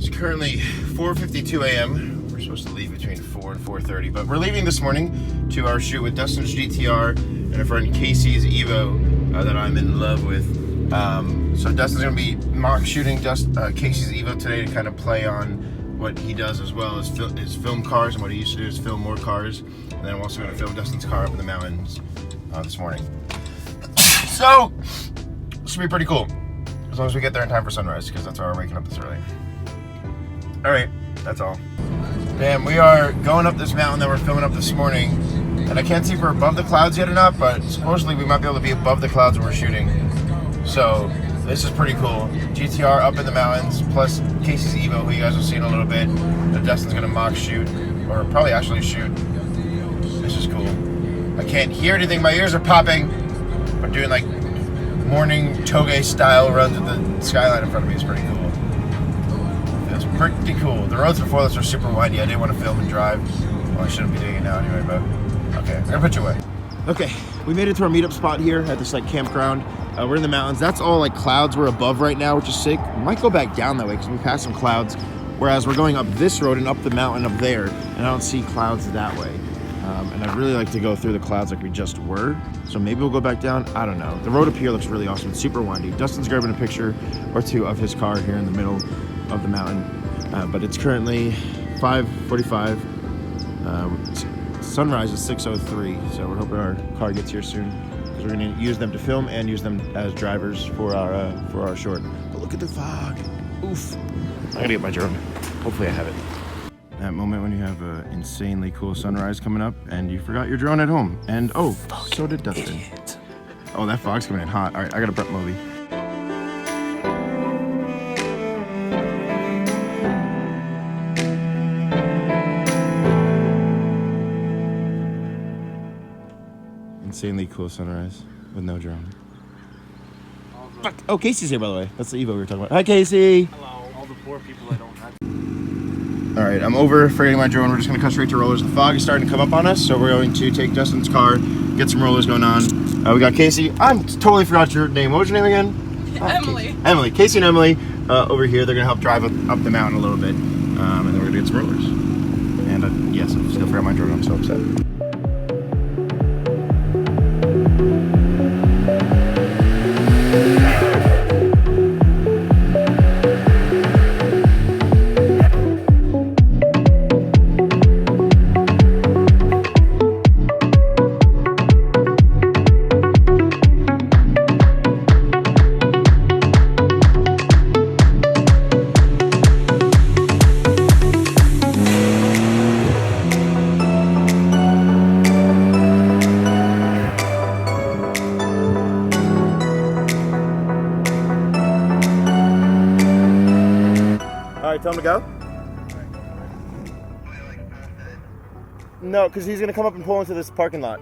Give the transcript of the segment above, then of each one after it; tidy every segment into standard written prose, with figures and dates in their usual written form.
It's currently 4:52 a.m. We're supposed to leave between 4 and 4:30, but we're leaving this morning to our shoot with Dustin's GTR and our friend Casey's Evo that I'm in love with. So Dustin's going to be mock shooting Casey's Evo today to kind of play on what he does as well as film cars, and what he used to do is film more cars. And then I'm also going to film Dustin's car up in the mountains this morning. So this should be pretty cool, as long as we get there in time for sunrise, because that's why we're waking up this early. All right, that's all. Damn, we are going up this mountain that we're filming up this morning, and I can't see if we're above the clouds yet or not, but supposedly we might be able to be above the clouds when we're shooting. So this is pretty cool. GTR up in the mountains, plus Casey's Evo, who you guys will see in a little bit, that Dustin's gonna mock shoot, or probably actually shoot. This is cool. I can't hear anything, my ears are popping. I'm doing like morning Touge style runs with the skyline in front of me. Is pretty cool. It's pretty cool. The roads before this were super windy. I didn't want to film and drive. Well, I shouldn't be doing it now anyway, but okay, I'm gonna put you away. Okay, we made it to our meetup spot here at this like campground. We're in the mountains. That's all like clouds we're above right now, which is sick. We might go back down that way because we passed some clouds, whereas we're going up this road and up the mountain up there, and I don't see clouds that way. And I'd really like to go through the clouds like we just were. So maybe we'll go back down. I don't know. The road up here looks really awesome. It's super windy. Dustin's grabbing a picture or two of his car here in the middle of the mountain. But it's currently 5:45. Sunrise is 6:03. So we're hoping our car gets here soon, because we're going to use them to film and use them as drivers for our short. But look at the fog. Oof. I gotta get my drone. Hopefully I have it. That moment when you have an insanely cool sunrise coming up and you forgot your drone at home. And oh, so did Dustin. Idiot. Oh, that fog's coming in hot. All right, I gotta prep Moby. Insanely cool sunrise with no drone. Fuck. Oh, Casey's here, by the way. That's the Evo we were talking about. Hi, Casey. Hello. All the poor people I don't have. All right, I'm over forgetting my drone. We're just gonna cut straight to rollers. The fog is starting to come up on us, so we're going to take Dustin's car, get some rollers going on. We got Casey. I totally forgot your name. What was your name again? Emily. Casey. Emily. Casey and Emily over here. They're gonna help drive up the mountain a little bit, and then we're gonna get some rollers. And yes, I still forgot my drone. I'm so upset. All right, tell him to go. No, because he's going to come up and pull into this parking lot.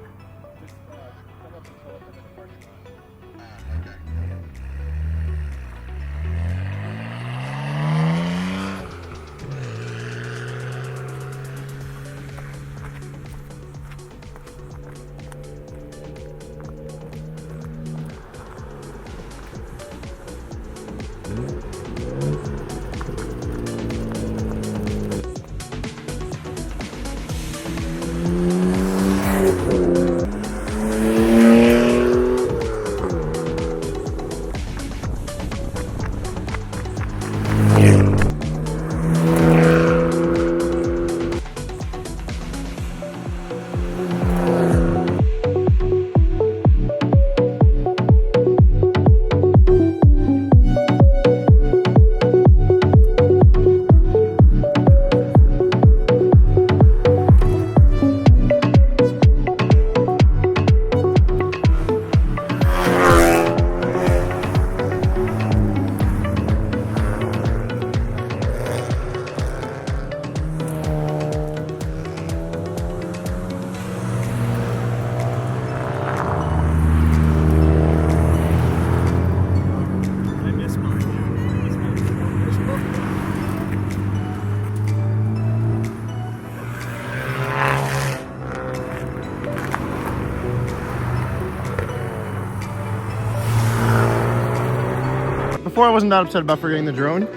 Before I wasn't that upset about forgetting the drone.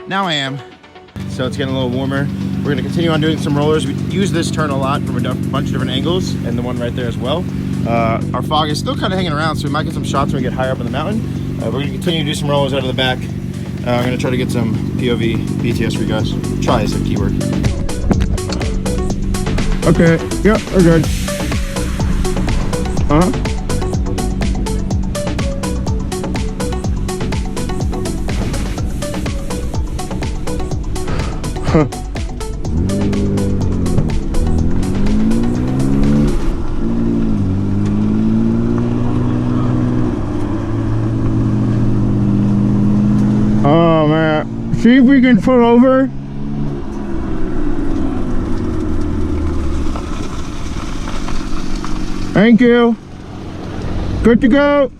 Now I am. So it's getting a little warmer. We're gonna continue on doing some rollers. We use this turn a lot from a bunch of different angles, and the one right there as well. Our fog is still kind of hanging around, so we might get some shots when we get higher up in the mountain. We're gonna continue to do some rollers out of the back. I'm gonna try to get some POV BTS for you guys. Try is the keyword. Okay, yep, we're good. Oh man, see if we can pull over. Thank you. Good to go.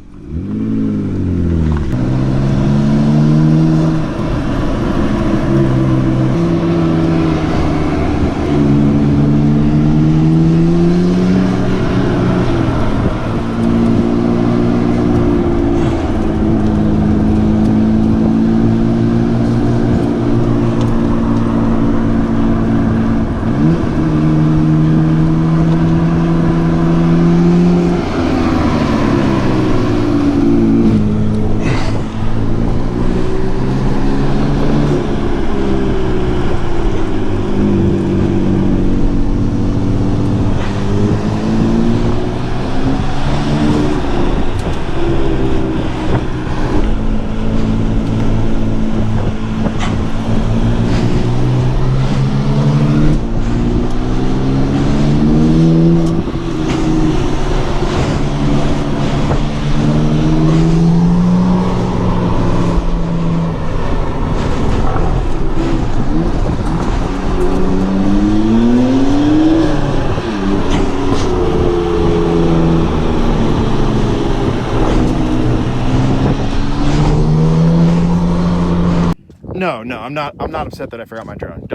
No, I'm not upset that I forgot my drone.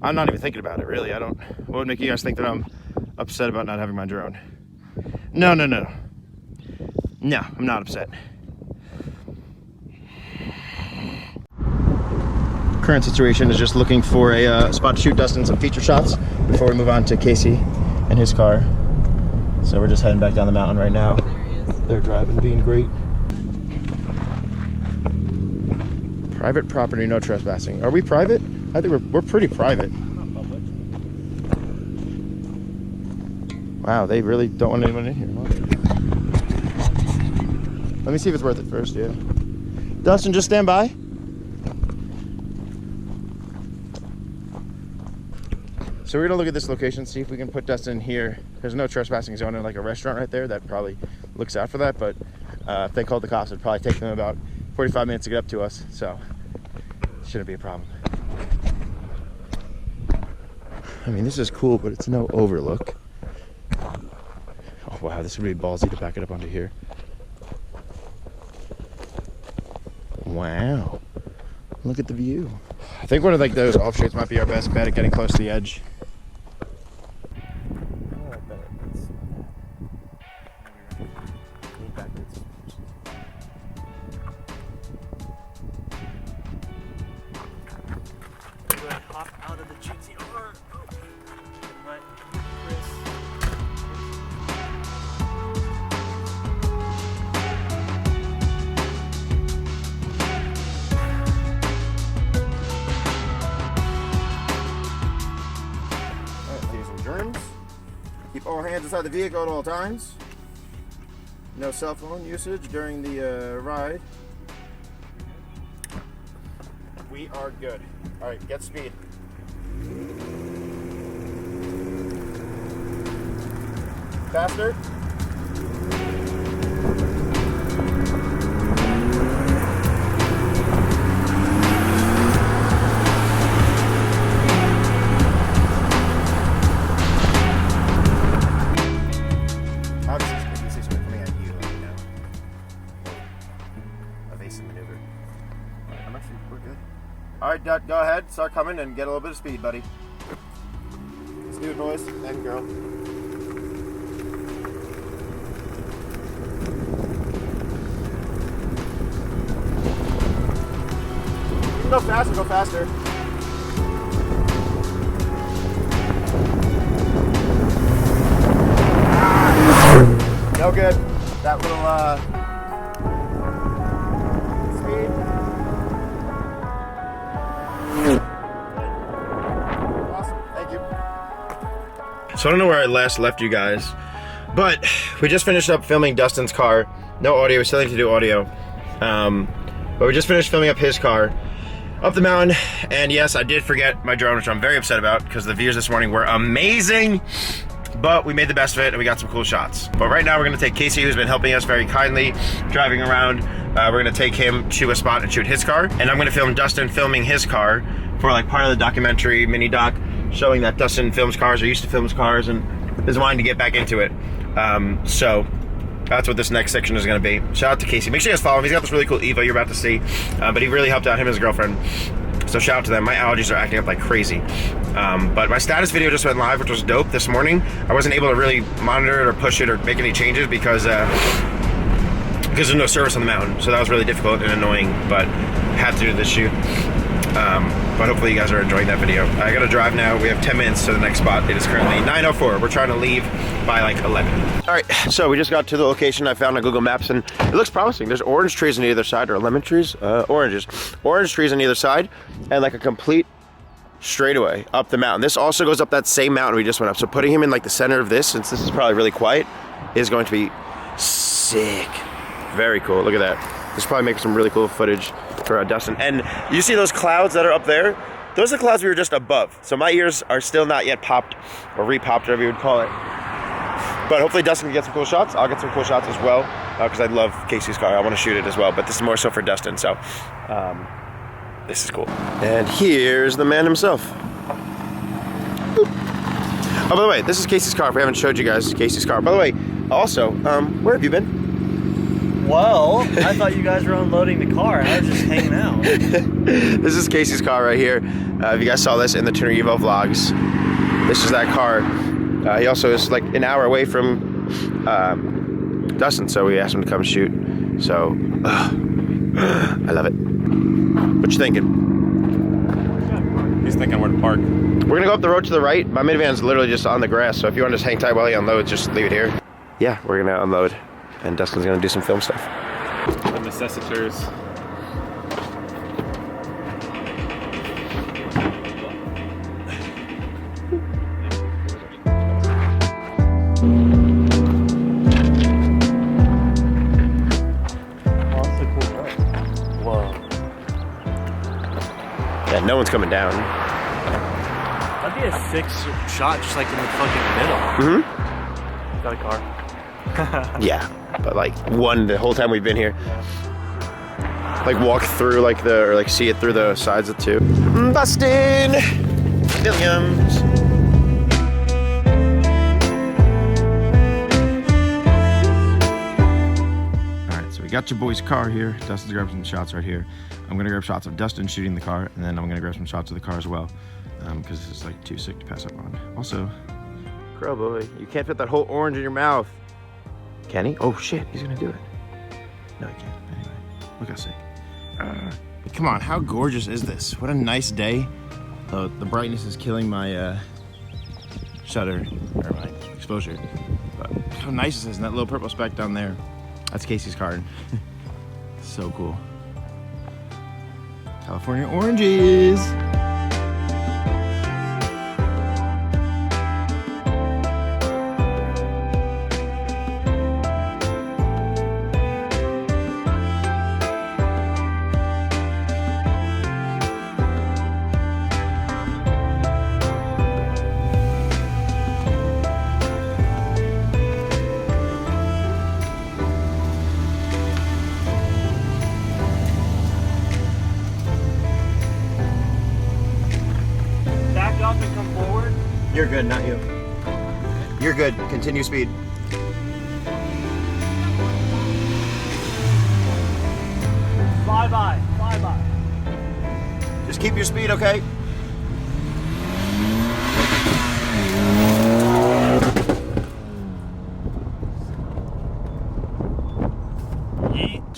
I'm not even thinking about it, really. What would make you guys think that I'm upset about not having my drone? No, I'm not upset. Current situation is just looking for a spot to shoot Dustin some feature shots before we move on to Casey and his car. So we're just heading back down the mountain right now. They're driving, being great. Private property, no trespassing. Are we private? I think we're pretty private. Wow, they really don't want anyone in here. Let me see if it's worth it first, yeah. Dustin, just stand by. So we're gonna look at this location, see if we can put Dustin here. There's no trespassing zone in like a restaurant right there that probably looks out for that, but if they called the cops, it'd probably take them about 45 minutes to get up to us, so shouldn't be a problem. I mean, this is cool, but it's no overlook. Oh wow, this would be ballsy to back it up onto here. Wow, look at the view. I think one of like those offshoots might be our best bet at getting close to the edge. Hop out of the GTR. Let Here's some germs. Keep all hands inside the vehicle at all times. No cell phone usage during the ride. We are good. All right, get speed. Faster. Obviously, this is coming at you right now. Evasive maneuver. All right, we're good. All right, Dad, go ahead. Start coming and get a little bit of speed, buddy. Let's do it, boys. Thank you, girl. go faster, go faster. No good. That little speed. Awesome. Thank you. So I don't know where I last left you guys, but we just finished up filming Dustin's car. No audio. We still need to do audio. But we just finished filming up his car up the mountain, and yes, I did forget my drone, which I'm very upset about because the views this morning were amazing. But we made the best of it and we got some cool shots. But right now we're gonna take Casey, who's been helping us very kindly, driving around. We're gonna take him to a spot and shoot his car. And I'm gonna film Dustin filming his car for like part of the documentary, mini doc, showing that Dustin films cars or used to film cars and is wanting to get back into it. So that's what this next section is gonna be. Shout out to Casey. Make sure you guys follow him. He's got this really cool Evo you're about to see. But he really helped out him and his girlfriend. So shout out to them. My allergies are acting up like crazy. But my status video just went live, which was dope this morning. I wasn't able to really monitor it or push it or make any changes because there's no service on the mountain. So that was really difficult and annoying, but had to do this shoot. But hopefully you guys are enjoying that video. I gotta drive now. We have 10 minutes to the next spot. It is currently 9:04. We're trying to leave by like 11. All right, so we just got to the location I found on Google Maps and it looks promising. There's orange trees on either side, or lemon trees, oranges. Orange trees on either side and like a complete straightaway up the mountain. This also goes up that same mountain we just went up. So putting him in like the center of this, since this is probably really quiet, is going to be sick. Very cool, look at that. This probably makes some really cool footage for Dustin. And you see those clouds that are up there? Those are the clouds we were just above. So my ears are still not yet popped or re-popped, whatever you would call it. But hopefully Dustin can get some cool shots. I'll get some cool shots as well because I love Casey's car. I want to shoot it as well, but this is more so for Dustin. So this is cool. And here's the man himself. Boop. Oh, by the way, this is Casey's car. If we haven't showed you guys Casey's car. By the way, also, where have you been? Well, I thought you guys were unloading the car. I was just hanging out. This is Casey's car right here. If you guys saw this in the Tuner Evo vlogs, this is that car. He also is like an hour away from Dustin, so we asked him to come shoot. So, I love it. What you thinking? He's thinking where to park. We're gonna go up the road to the right. My minivan's literally just on the grass, so if you want to just hang tight while he unloads, just leave it here. Yeah, we're gonna unload. And Dustin's gonna do some film stuff. The necessitors. Whoa. Yeah, no one's coming down. That'd be a sick shot just like in the fucking middle. Mm-hmm. Got a car. Yeah, but like the whole time we've been here. Like walk through like or like see it through the sides of the tube. Dustin Williams. All right, so we got your boy's car here. Dustin's grabbing some shots right here. I'm gonna grab shots of Dustin shooting the car, and then I'm gonna grab some shots of the car as well, because this is like too sick to pass up on. Also, Crow boy, you can't fit that whole orange in your mouth. Can he? Oh shit, he's gonna do it. No, he can't. Anyway, look how sick. Come on, how gorgeous is this? What a nice day. The brightness is killing my shutter, or my exposure. But how nice is this? And that little purple speck down there. That's Casey's car. So cool. California oranges. Up and come forward. You're good, not you. You're good. Continue speed. Fly by, fly by. Just keep your speed, okay?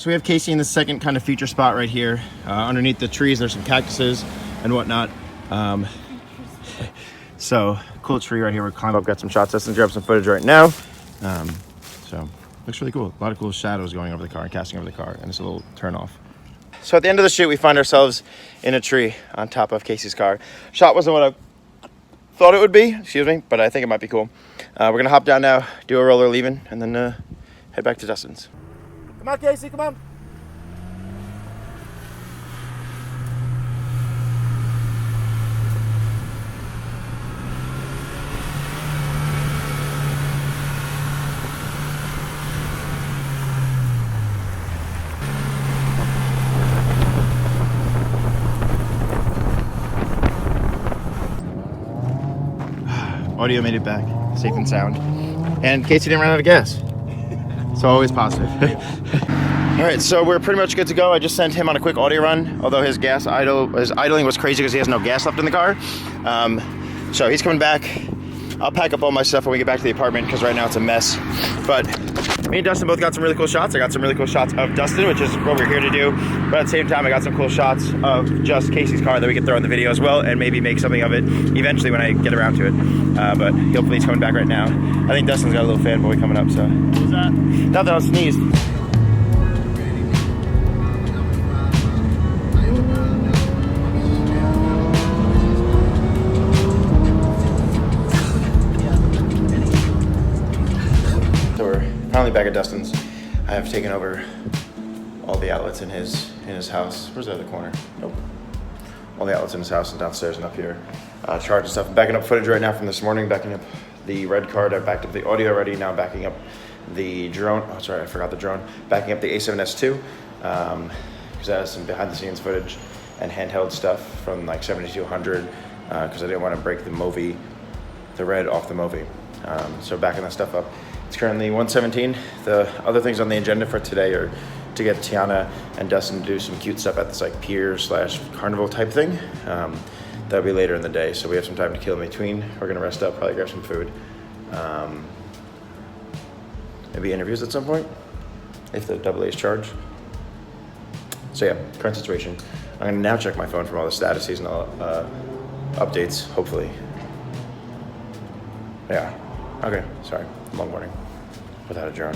So we have Casey in the second kind of feature spot right here. Underneath the trees, there's some cactuses and whatnot. So cool tree right here. We'll climb up, got some shots. Dustin's grab some footage right now. So looks really cool. A lot of cool shadows going over the car and casting over the car, and it's a little turn off. So at the end of the shoot, we find ourselves in a tree on top of Casey's car. Shot wasn't what I thought it would be, excuse me, but I think it might be cool. We're gonna hop down now, do a roller leaving, and then head back to Dustin's. Come on, Casey, come on. Audio made it back, safe and sound. And Casey didn't run out of gas. So always positive. All right, so we're pretty much good to go. I just sent him on a quick audio run, although his idling was crazy because he has no gas left in the car. So he's coming back. I'll pack up all my stuff when we get back to the apartment because right now it's a mess. But me and Dustin both got some really cool shots. I got some really cool shots of Dustin, which is what we're here to do. But at the same time, I got some cool shots of just Casey's car that we can throw in the video as well and maybe make something of it eventually when I get around to it. But hopefully he's coming back right now. I think Dustin's got a little fanboy coming up, so. What was that? Nothing, I sneezed. Finally back at Dustin's. I have taken over all the outlets in his house. Where's the other corner? Nope. All the outlets in his house and downstairs and up here. Charging stuff. I'm backing up footage right now from this morning. Backing up the red card. I backed up the audio already. Now I'm backing up the drone. Oh, sorry, I forgot the drone. Backing up the A7S2 because that has some behind the scenes footage and handheld stuff from like 7200 because I didn't want to break the red off the Movi. So backing that stuff up. It's currently 1:17. The other things on the agenda for today are to get Tiana and Dustin to do some cute stuff at this like pier / carnival type thing. That'll be later in the day, so we have some time to kill in between. We're gonna rest up, probably grab some food. Maybe interviews at some point, if the AA is charged. So yeah, current situation. I'm gonna now check my phone for all the statuses and all updates, hopefully. Yeah, okay, sorry, long morning without a drone.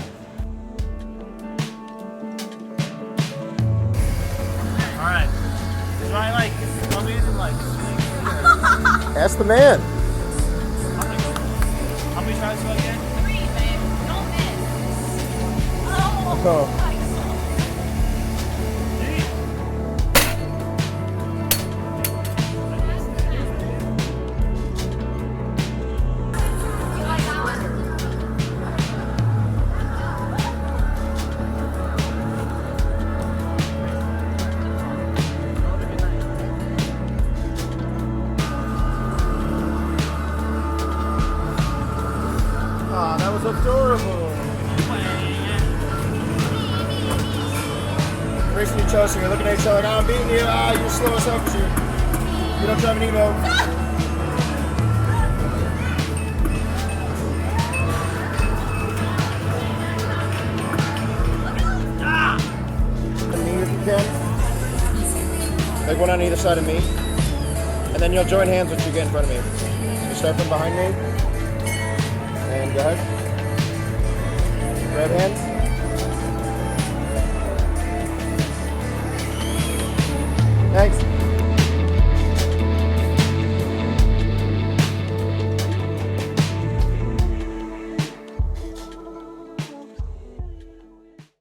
Alright. Do I like zombies and like Ask the man. how many tries do I get? 3, babe. Don't miss. Oh, Oh. my God. You like that one? Aw, that was adorable. Racing each other, so you're looking at each other like, I'm beating you, you're slow as hell because you don't drive an Evo. Me if you can. Like one on either side of me. And then you'll join hands once you get in front of me. So you start from behind me. And go ahead. Grab hands. Thanks.